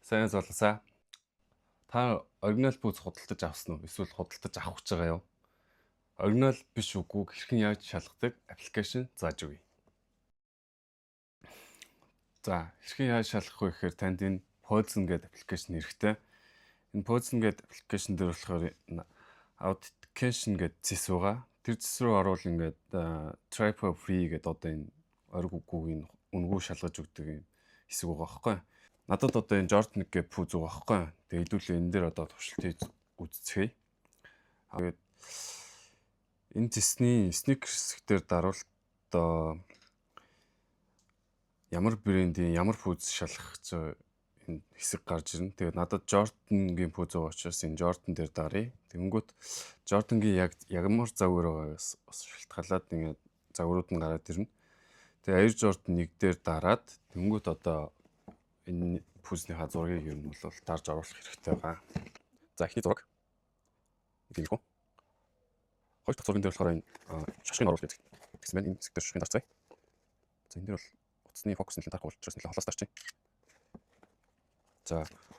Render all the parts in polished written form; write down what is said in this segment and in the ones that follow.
Сайн золсоо. Та оригинал бүүз худалдаж авсан уу? Эсвэл худалдаж авах гэж байгаа юу? Оригинал биш үгүй хэрхэн яаж шалгадаг аппликейшн зааж өгье. За, хэрхэн яаж шалгах вэ гэхээр танд энэ Pozen гэдэг аппликейшн хэрэгтэй. Энэ Pozen гэдэг аппликейшн дээр болохоор authentication гэдэг зэс байгаа. Тэр зэс рүү орвол ингээд try for free гэдэг одоо энэ ориг үгүйг үнгүй шалгаж өгдөг юм хэсэг байгаа байхгүй. Надад одоо энэ Jordan гэх пүүз байгаа байхгүй. Тэгээ хэдүүлээ энэ дээр одоо туршилтыг үзцгээе. Тэгээд энэ зэсний sneakers дээр дарвал одоо ямар брендийн ямар пүүз шалгах энэ хэсэг гарч ирнэ. Тэгээд надад Jordan-гийн пүүз байгаа учраас энэ Jordan дээр даръя. Тэнгүүт Jordan-гийн ямар загвар байгаагаас шалтгаалаад ингээд загварууд нь гараад ирнэ. Тэгээ Air Jordan 1 дээр дараад тэнгүүт одоо энэ пүүзний зургийг ер нь бол дарж оруулах хэрэгтэй байгаа. За эхний зураг. Энийг гоо. Хоёр дахь зургийн дээр болохоор энэ шашгыг оруулах гэдэг. Тэгсэн байна. Энэ хэсэг дээр шашгыг дарцгаая. За энэ дээр бол утасны фокус нь тарах болж учраас холоос дарчих. За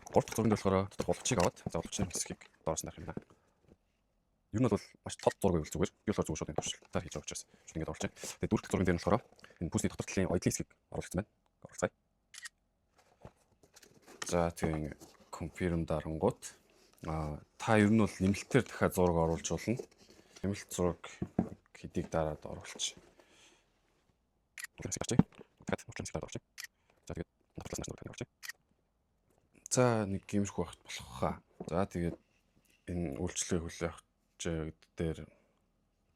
гурав дахь зургийн дээр болохоор дотор голчийг аваад за голчны хэсгийг доороос нь дарах юм байна. Ер нь бол маш тод зураг байвал зүгээр. Би болохоор зүгээр шууд энэ туршилтаар хийж байгаа учраас шууд ингэж оруулчих. Тэгээ дөрөв дахь зургийн дээр нь болохоор энэ пүүсний дотор талын оёдлын хэсгийг оруулах гэсэн байна. Оруулцгаая. За тийм confirm дарангууд та ер нь бол нэмэлтээр дахиад зураг оруулж болно. Нэмэлт зураг хэдийг дараад оруулчих. За тэгээд нотолоос нь оруулчих. За нэг гимшгүй багт болох хаа. За тэгээд энэ үйлчлэгийг хүлээх дээр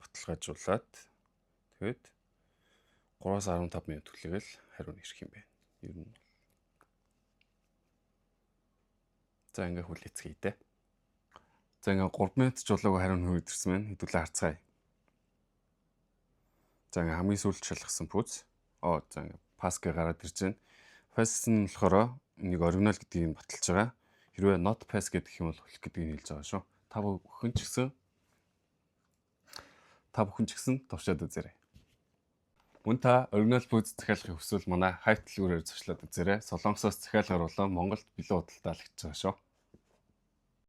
баталгаажуулаад тэгээд 3-15 минут хүлээгээл хариу ирэх юм байна. Ер нь за ингээ хүлээцгээе дээ. За ингээ 3 минут ч болоогүй хариу нь ирсэн байна. Хэдүүлээ харцгаая. За ингээ хамгийн сүүлд шалгасан пүүз. За ингээ паск гараад ирж байна. Pass нь болохоор нэг оригинал гэдгийг баталж байгаа. Хэрвээ not pass гэдэг юм бол хүлэх гэдгийг хэлж байгаа шүү. Та бүхэн ч гэсэн туршаад үзээрэй. Мөн та оригинал пүүз захиалахыг хүсвэл манай хайт дэлгүүрээр зочлоод үзээрэй. Солонгосоос захиалгаар болон Монголд билүү худалдаалагдж байгаа шүү.